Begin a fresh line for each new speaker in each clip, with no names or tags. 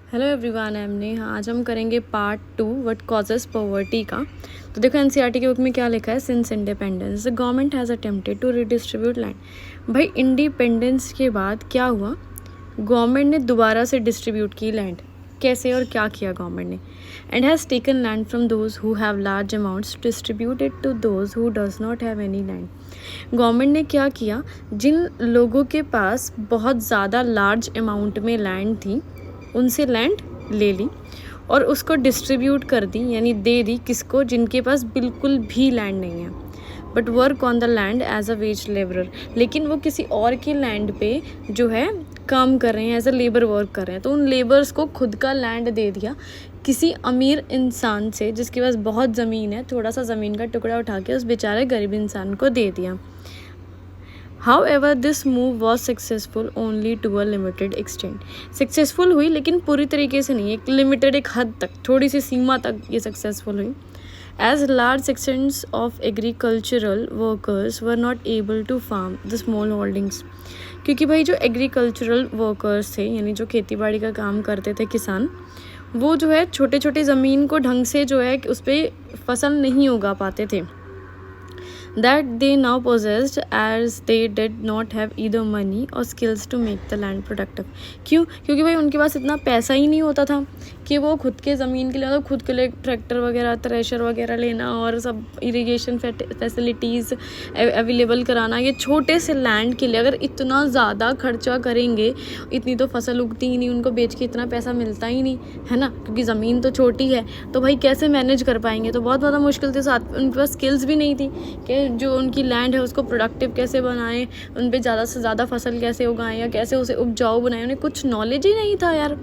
Hello everyone, I am Neha. आज हम करेंगे पार्ट 2 व्हाट कॉजेस पॉवर्टी का। तो देखो एनसीईआरटी के बुक में क्या लिखा है। Since independence the government has attempted to redistribute land. भाई इंडिपेंडेंस के बाद क्या हुआ, गवर्नमेंट ने दोबारा से डिस्ट्रीब्यूट की लैंड। कैसे और क्या किया गवर्नमेंट ने? And has taken land from those who have large amounts distributed to those who does not have any land. Government ने क्या किया, जिन लोगों के पास बहुत ज़्यादा लार्ज अमाउंट में लैंड थी उनसे लैंड ले ली और उसको डिस्ट्रीब्यूट कर दी, यानी दे दी किसको, जिनके पास बिल्कुल भी लैंड नहीं है but work on the land as a wage labourer. लेकिन वो किसी और के लैंड पे जो है काम कर रहे हैं, एज अ लेबर वर्क कर रहे हैं। तो उन लेबर्स को खुद का लैंड दे दिया किसी अमीर इंसान से जिसके पास बहुत ज़मीन है, थोड़ा सा ज़मीन का टुकड़ा उठा के उस बेचारे गरीब इंसान को दे दिया। However, this move was successful only to a limited extent. Successful हुई लेकिन पूरी तरीके से नहीं, एक लिमिटेड, एक हद तक, थोड़ी सी सीमा तक ये सक्सेसफुल हुई। As large sections of agricultural workers were not able to farm the small holdings. क्योंकि भाई जो एग्रीकल्चरल वर्कर्स थे, यानी जो खेती बाड़ी का काम करते थे किसान, वो जो है छोटे छोटे ज़मीन को ढंग से जो है उस पर फसल नहीं उगा पाते थे। That they now possessed as they did not have either money or skills to make the land productive. क्यों? क्योंकि भाई उनके पास इतना पैसा ही नहीं होता था कि वो खुद के ज़मीन के लिए, मतलब खुद के लिए ट्रैक्टर वगैरह, थ्रेशर वगैरह लेना और सब इरिगेशन फैसिलिटीज़ अवेलेबल कराना। ये छोटे से लैंड के लिए अगर इतना ज़्यादा खर्चा करेंगे, इतनी तो फसल उगती ही नहीं, उनको बेच के इतना पैसा मिलता ही नहीं है ना, क्योंकि ज़मीन तो छोटी है। तो भाई कैसे मैनेज कर पाएंगे? तो बहुत ज़्यादा मुश्किल थी। साथ उनके पास स्किल्स भी नहीं थी कि जो उनकी लैंड है उसको प्रोडक्टिव कैसे बनाएं, उन पे ज़्यादा से ज़्यादा फसल कैसे उगाएं या कैसे उसे उपजाऊ बनाएं। उन्हें कुछ नॉलेज ही नहीं था यार।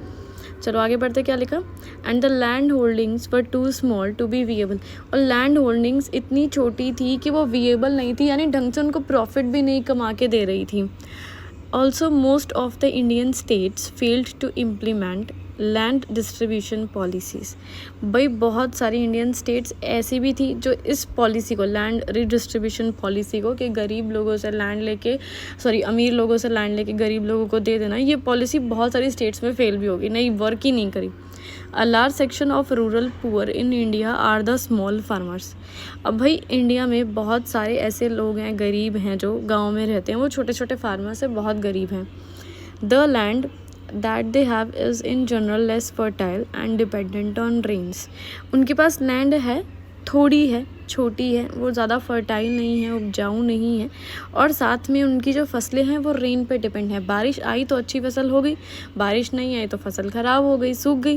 चलो आगे बढ़ते, क्या लिखा। And the land holdings were too small to be viable. और लैंड होल्डिंग्स इतनी छोटी थी कि वो विएबल नहीं थी, यानी ढंग से उनको प्रॉफिट भी नहीं कमा के दे रही थी। Also most of the Indian states failed to implement land distribution policies. भाई बहुत सारी इंडियन स्टेट्स ऐसी भी थी जो इस पॉलिसी को, लैंड रिडिस्ट्रीब्यूशन पॉलिसी को, कि गरीब लोगों से लैंड लेके, अमीर लोगों से लैंड लेके गरीब लोगों को दे देना, ये पॉलिसी बहुत सारी स्टेट्स में फेल भी होगी, नहीं वर्क ही नहीं करी। A large section of rural poor in India are the small farmers. अब भाई इंडिया में बहुत सारे ऐसे लोग हैं, गरीब हैं, जो गाँव में रहते हैं, वो छोटे छोटे फार्मर से बहुत गरीब हैं। The land that they have is in general less fertile and dependent on rains. उनके पास लैंड है, थोड़ी है, छोटी है, वो ज़्यादा फर्टाइल नहीं है, उपजाऊ नहीं है, और साथ में उनकी जो फसलें हैं वो रेन पे डिपेंड है। बारिश आई तो अच्छी फसल हो गई, बारिश नहीं आई तो फसल ख़राब हो गई, सूख गई।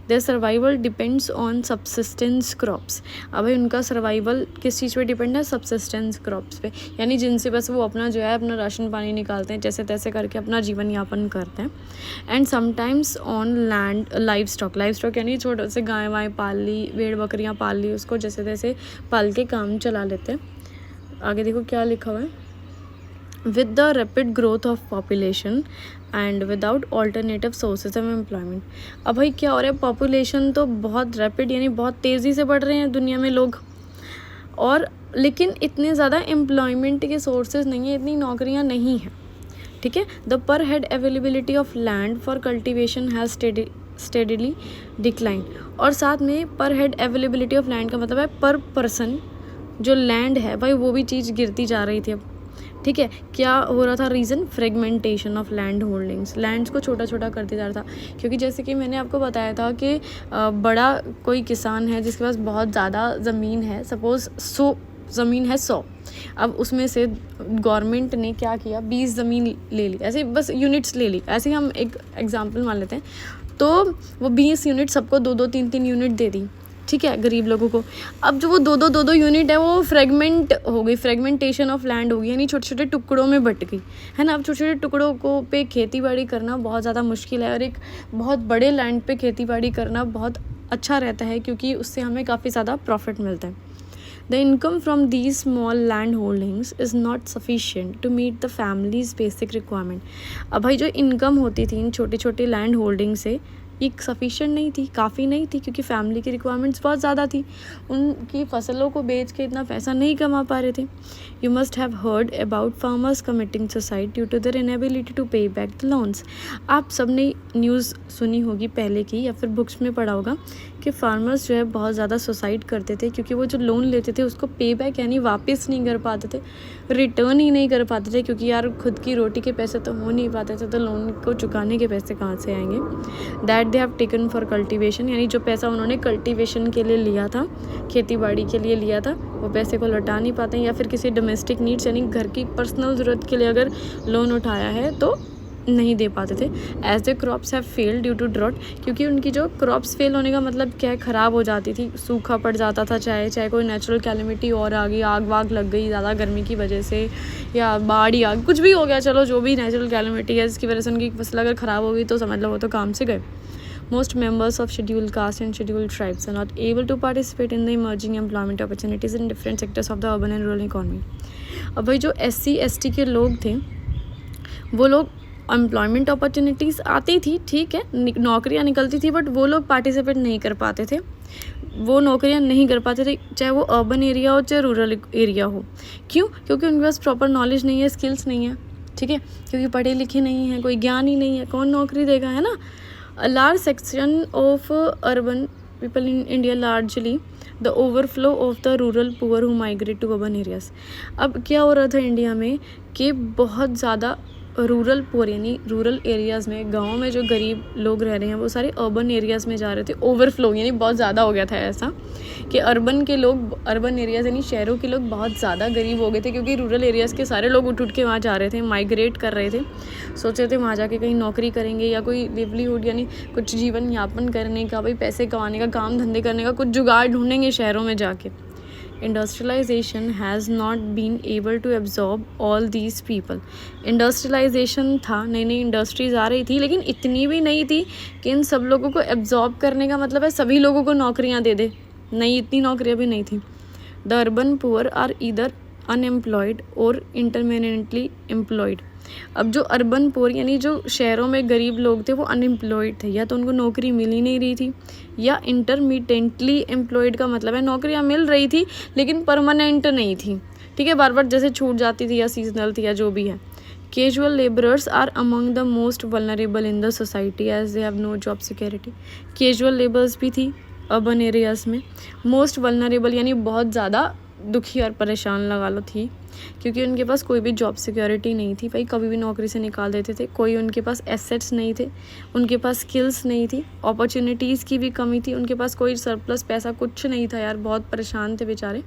Their survival depends on subsistence crops. अब भाई उनका सर्वाइवल किस चीज़ पे डिपेंड है? सबसिस्टेंस क्रॉप्स पे, यानी जिनसे बस वो अपना जो है अपना राशन पानी निकालते हैं, जैसे तैसे करके अपना जीवन यापन करते हैं। And sometimes on land live stock यानी छोटे से गाय वाय पाल ली, भेड़ बकरियाँ पाल ली, उसको जैसे तैसे पाल के काम चला लेते हैं। आगे देखो क्या लिखा हुआ है। With the rapid growth of population and without alternative sources of employment. अब भाई क्या हो रहा है, पॉपुलेशन तो बहुत रैपिड, यानी बहुत तेज़ी से बढ़ रहे हैं दुनिया में लोग, और लेकिन इतने ज़्यादा एम्प्लॉयमेंट के सोर्सेज नहीं है, इतनी नौकरियाँ नहीं हैं, ठीक है। द पर head availability of land for cultivation has steadily decline. और साथ में पर हेड अवेलेबिलिटी ऑफ लैंड का मतलब है पर पर्सन जो लैंड है भाई वो भी चीज़ गिरती जा रही थी अब, ठीक है। क्या हो रहा था reason? Fragmentation of land holdings. Lands को छोटा छोटा कर दिया जा रहा था, क्योंकि जैसे कि मैंने आपको बताया था कि बड़ा कोई किसान है जिसके पास बहुत ज़्यादा ज़मीन है, सपोज़ 100 ज़मीन है, 100, अब उसमें से गवर्नमेंट ने क्या किया, 20 ज़मीन ले ली, ऐसे बस यूनिट्स ले ली, ऐसे हम एक एग्जांपल मान लेते हैं। तो वो 20 यूनिट सबको 2-2 3-3 यूनिट दे दी, ठीक है, गरीब लोगों को। अब जो वो 2-2 यूनिट है वो फ्रेगमेंट हो गई, फ्रेगमेंटेशन ऑफ लैंड हो गई, यानी छोटे छोटे टुकड़ों में बट गई, है ना। अब छोटे छोटे टुकड़ों को पे खेती बाड़ी करना बहुत ज़्यादा मुश्किल है, और एक बहुत बड़े लैंड पे खेती बाड़ी करना बहुत अच्छा रहता है, क्योंकि उससे हमें काफ़ी ज़्यादा प्रॉफिट मिलता है। The income from these small land holdings is not sufficient to meet the family's basic requirement. अब भाई जो इनकम होती थी इन छोटे छोटे लैंड होल्डिंग से, ये सफिशिएंट नहीं थी, काफ़ी नहीं थी, क्योंकि फैमिली की रिक्वायरमेंट्स बहुत ज़्यादा थी, उनकी फसलों को बेच के इतना पैसा नहीं कमा पा रहे थे। You must have heard about farmers committing suicide due to their inability to pay back the loans. आप सब ने न्यूज़ सुनी होगी पहले की, या फिर बुक्स में पढ़ा होगा कि फार्मर्स जो है बहुत ज़्यादा सुसाइड करते थे, क्योंकि वो जो लोन लेते थे उसको पे बैक यानी वापस नहीं कर पाते थे, रिटर्न ही नहीं कर पाते थे, क्योंकि यार खुद की रोटी के पैसे तो हो नहीं पाते थे, तो लोन को चुकाने के पैसे कहाँ से आएंगे। That they have taken for cultivation, यानी जो पैसा उन्होंने कल्टिवेशन के लिए लिया था, खेती बाड़ी के लिए लिया था, वो पैसे को लौटा नहीं पाते हैं, या फिर किसी डोमेस्टिक नीड्स यानी घर की पर्सनल ज़रूरत के लिए अगर लोन उठाया है तो नहीं दे पाते थे। As the crops have failed due to drought, क्योंकि उनकी जो क्रॉप्स फेल होने का मतलब क्या है, ख़राब हो जाती थी, सूखा पड़ जाता था, चाहे कोई नेचुरल कैलेमिटी और आ गई, आग वाग लग गई ज़्यादा गर्मी की वजह से, या बाढ़ ही आग, कुछ भी हो गया, चलो जो भी नेचुरल कैलेमिटी है जिसकी वजह से उनकी फसल अगर ख़राब हो गई तो समझ लो वो तो काम से गए। Most members of scheduled caste and scheduled tribes are not able to participate in the emerging employment opportunities in different sectors of the urban and rural economy. अब भाई जो SC ST के लोग थे, वो लोग एम्प्लॉयमेंट अपॉर्चुनिटीज़ आती थी, ठीक है, नौकरियां निकलती थी, बट वो लोग पार्टिसिपेट नहीं कर पाते थे, वो नौकरियां नहीं कर पाते थे, चाहे वो अर्बन एरिया हो चाहे रूरल एरिया हो। क्यों? क्योंकि उनके पास प्रॉपर नॉलेज नहीं है, स्किल्स नहीं है, ठीक है, क्योंकि पढ़े लिखे नहीं है, कोई ज्ञान ही नहीं है, कौन नौकरी देगा, है ना। A large section of urban people in India largely the overflow of the rural poor who migrate to urban areas। अब क्या हो रहा था इंडिया में कि बहुत ज़्यादा रूरल पुअर यानी रूरल एरियाज़ में, गाँव में जो गरीब लोग रह रहे हैं वो सारे अर्बन एरियाज़ में जा रहे थे। ओवरफ्लो यानी बहुत ज़्यादा हो गया था ऐसा कि अर्बन के लोग, अर्बन एरियाज़ यानी शहरों के लोग बहुत ज़्यादा गरीब हो गए थे, क्योंकि रूरल एरियाज़ के सारे लोग उठ के वहाँ जा रहे थे, माइग्रेट कर रहे थे, सोच रहे थे वहाँ जाके कहीं नौकरी करेंगे या कोई लिवलीहुड यानी कुछ जीवन यापन करने का, भाई पैसे कमाने का, काम धंधे करने का कुछ जुगाड़ ढूंढेंगे शहरों में जाके। Industrialisation has not been able to absorb all these people. Industrialisation था, नई नई इंडस्ट्रीज़ आ रही थी, लेकिन इतनी भी नहीं थी कि इन सब लोगों को एब्जॉर्ब करने का मतलब है सभी लोगों को नौकरियां दे दे, नहीं, इतनी नौकरियां भी नहीं थी। The urban poor are either unemployed और इंटरमिनेंटली एम्प्लॉयड। अब जो अर्बन पुअर यानी जो शहरों में गरीब लोग थे वो अनएम्प्लॉयड थे, या तो उनको नौकरी मिल ही नहीं रही थी, या इंटरमिटेंटली एम्प्लॉयड का मतलब है नौकरियां मिल रही थी लेकिन परमानेंट नहीं थी, ठीक है, बार बार जैसे छूट जाती थी या सीजनल थी या जो भी है। Casual labourers are among the most vulnerable in the society as they have no job security. Casual labourers भी थी अर्बन एरियाज़ में, मोस्ट वल्नरेबल यानी बहुत ज़्यादा दुखी और परेशान लगा लो थी, क्योंकि उनके पास कोई भी जॉब सिक्योरिटी नहीं थी, भाई कभी भी नौकरी से निकाल देते थे, कोई उनके पास एसेट्स नहीं थे, उनके पास स्किल्स नहीं थी, अपॉर्चुनिटीज़ की भी कमी थी, उनके पास कोई सरप्लस पैसा कुछ नहीं था यार, बहुत परेशान थे बेचारे।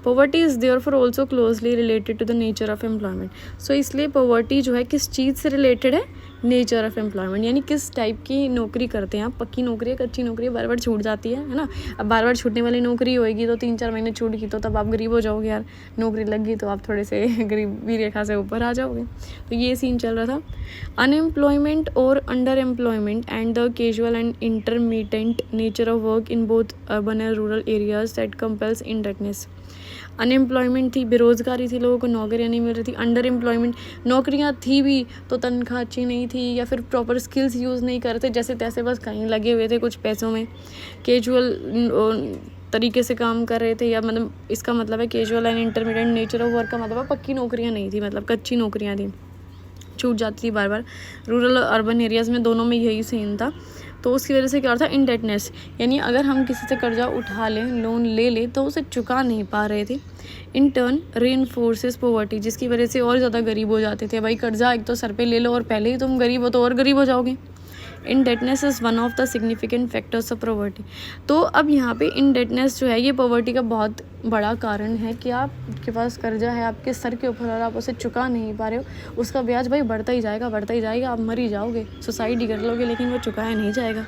Poverty is therefore also closely related to the nature of employment. So इसलिए पॉवर्टी जो है किस चीज़ से रिलेटेड है, नेचर ऑफ एम्प्लॉयमेंट, यानी किस टाइप की नौकरी करते हैं आप, पक्की नौकरी है, कच्ची नौकरी है, बार बार छूट जाती है ना। अब बार बार छूटने वाली नौकरी होएगी तो 3-4 महीने छूट गई तो तब आप गरीब हो जाओगे यार, नौकरी लग गई तो आप थोड़े से गरीबी रेखा से ऊपर आ जाओगे, तो ये सीन चल रहा था। अनएम्प्लॉयमेंट और under employment and the casual and intermittent nature of work in both urban and rural areas that compels indebtedness. Unemployment थी, बेरोज़गारी थी, लोगों को नौकरियां नहीं मिल रही थी। अंडर एम्प्लॉयमेंट, नौकरियां थी भी तो तनख्वाह अच्छी नहीं थी, या फिर प्रॉपर स्किल्स यूज़ नहीं करते, जैसे तैसे बस कहीं लगे हुए थे कुछ पैसों में, कैजुअल तरीके से काम कर रहे थे, या मतलब इसका मतलब है casual and intermediate nature of work का मतलब है पक्की नौकरियाँ नहीं थी, मतलब कच्ची नौकरियाँ थी, छूट जाती थी बार बार। रूरल अर्बन एरियाज़ में दोनों में यही सीन था, तो उसकी वजह से क्या होता है, इंडेटनेस, यानी अगर हम किसी से कर्जा उठा लें, लोन ले लें, तो उसे चुका नहीं पा रहे थे। इन टर्न रीइंफोर्सेस पॉवर्टी, जिसकी वजह से और ज़्यादा गरीब हो जाते थे। भाई कर्जा एक तो सर पे ले लो और पहले ही तुम गरीब हो तो और गरीब हो जाओगे। Indebtedness is one of the significant factors of poverty. तो अब यहाँ पे इंडेटनेस जो है ये पॉवर्टी का बहुत बड़ा कारण है कि आपके पास कर्जा है आपके सर के ऊपर और आप उसे चुका नहीं पा रहे हो, उसका ब्याज भाई बढ़ता ही जाएगा, आप मर ही जाओगे, सुसाइड ही कर लोगे, लेकिन वो चुकाया नहीं जाएगा।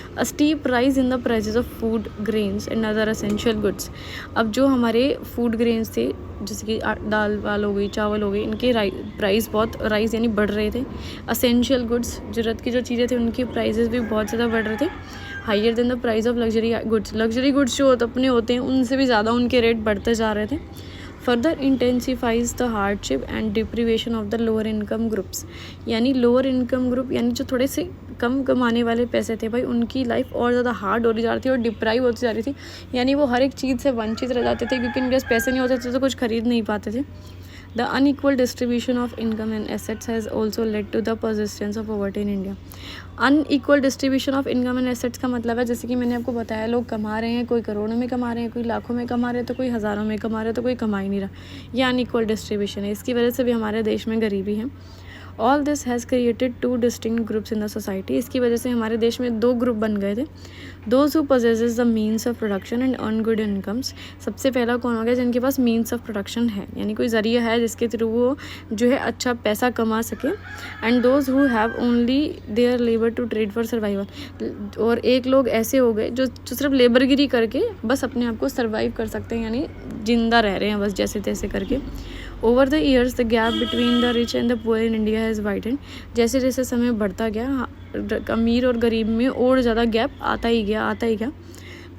अ steep rise in the prices of food grains and other essential goods. अब जो हमारे फूड ग्रेन्स थे, जैसे कि दाल वाल हो गई, चावल हो गई, इनके प्राइस बहुत राइज यानी बढ़ रहे थे। एसेंशियल गुड्स, ज़रूरत की जो चीज़ें थी उनकी प्राइजेस भी बहुत ज़्यादा बढ़ रहे थे, higher than the price of luxury goods. Luxury goods जो अपने होते हैं उनसे भी ज़्यादा उनके रेट बढ़ते जा रहे थे। Further intensifies the hardship and deprivation of the lower income groups, यानी लोअर इनकम ग्रुप यानी जो थोड़े से कम कमाने वाले पैसे थे भाई, उनकी लाइफ और ज़्यादा हार्ड होती जा रही थी और डिप्राइव होती जा रही थी, यानी वो हर एक चीज़ से वंचित रह जाते थे क्योंकि उनके पास पैसे नहीं होते थे तो कुछ खरीद नहीं पाते थे। The unequal distribution of income and assets has also led to the persistence of poverty in India. Unequal distribution of income and assets का मतलब है, जैसे कि मैंने आपको बताया, लोग कमा रहे हैं, कोई करोड़ों में कमा रहे हैं, कोई लाखों में कमा रहे हैं, तो कोई हज़ारों में कमा रहे हैं, तो कोई कमा ही नहीं रहा। ये अनइक्वल डिस्ट्रीब्यूशन है, इसकी वजह से भी हमारे देश में गरीबी है। All this has created 2 distinct groups in the society. इसकी वजह से हमारे देश में 2 ग्रुप बन गए थे। Those who possesses the means of production and earn good incomes. सबसे पहला कौन हो गया? जिनके पास मीन्स ऑफ प्रोडक्शन है, यानी कोई ज़रिया है जिसके थ्रू वो जो है अच्छा पैसा कमा सके। And those who have only their labour to trade for survival. और एक लोग ऐसे हो गए जो सिर्फ लेबरगिरी करके बस अपने आप को सर्वाइव कर सकते हैं, यानी जिंदा रह रहे हैं बस जैसे तैसे करके। Over the years the gap between the rich and the poor in India has widen. जैसे जैसे समय बढ़ता गया, अमीर और गरीब में और ज़्यादा गैप आता ही गया।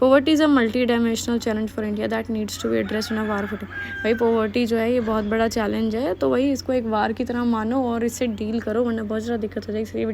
Poverty is a multi dimensional challenge for India that needs to be addressed in a war footing. भाई पॉवर्टी जो है ये बहुत बड़ा चैलेंज है, तो वही इसको एक वार की तरह मानो और इससे डील करो, वरना बहुत ज़्यादा दिक्कत हो जाएगी। वीडियो